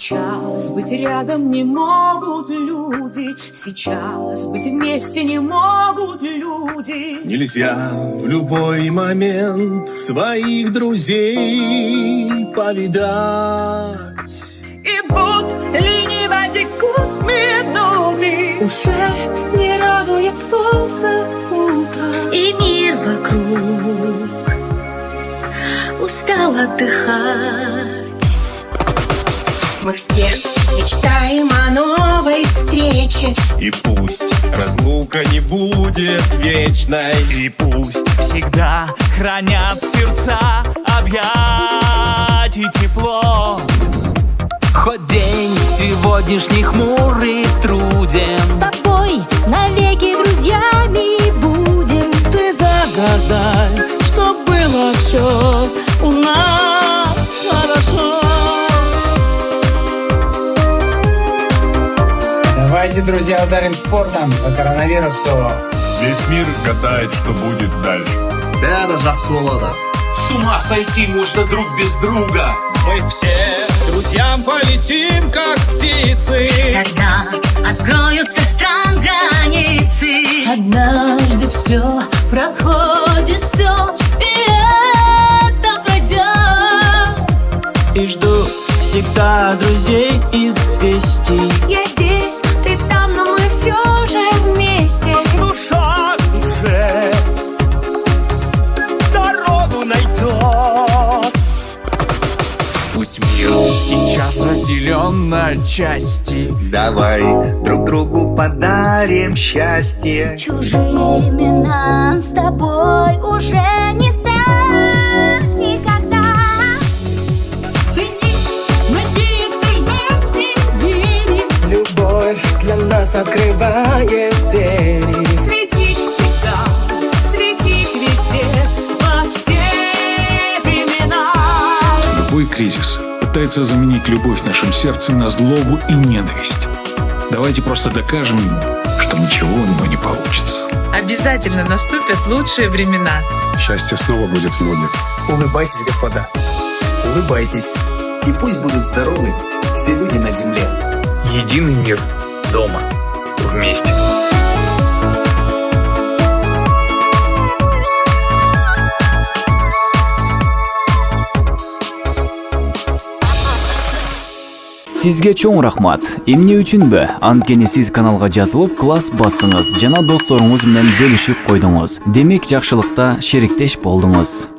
Сейчас быть рядом не могут люди, сейчас быть вместе не могут люди. Нельзя в любой момент своих друзей повидать. И будь лениво текут минуты, уже не радует солнце утро, и мир вокруг устал отдыхать. Мы все мечтаем о новой встрече, И пусть разлука не будет вечной, И пусть всегда хранят сердца объятий тепло. Хоть день сегодняшний хмурый труден, с тобой навеки друзьями будем. Ты загадай, чтоб было все у нас хорошо. Давайте, друзья, ударим спортом по коронавирусу. весь мир гадает, что будет дальше. С ума сойти можно друг без друга. Мы все друзьям полетим, как птицы. Когда откроются стран границы, однажды все проходит, все, и это пройдет. И жду всегда друзей известий. я здесь, ты там, но мы все же вместе. душа к душе дорогу найдет. Пусть мир сейчас разделен на части, Давай друг другу подарим счастье. Чужими нам с тобой уже не стать никогда. ценить, надеяться, ждать и верить, Любовь для нас открывает двери. светить всегда, светить везде, во все времена. Любой кризис пытается заменить любовь в нашем сердце на злобу и ненависть. Давайте просто докажем ему, что ничего у него не получится. Обязательно наступят лучшие времена. Счастье снова будет в моде. Улыбайтесь, господа, улыбайтесь. И пусть будут здоровы все люди на земле. Единый мир дома, вместе. Сизге чоң рахмат. Эмне үчүнбү? Анткени сиз каналга жазылып, класс бастыңыз жана досторуңуз менен бөлүшүп койдуңуз. Демек жакшылыкта шериктеш болдуңуз.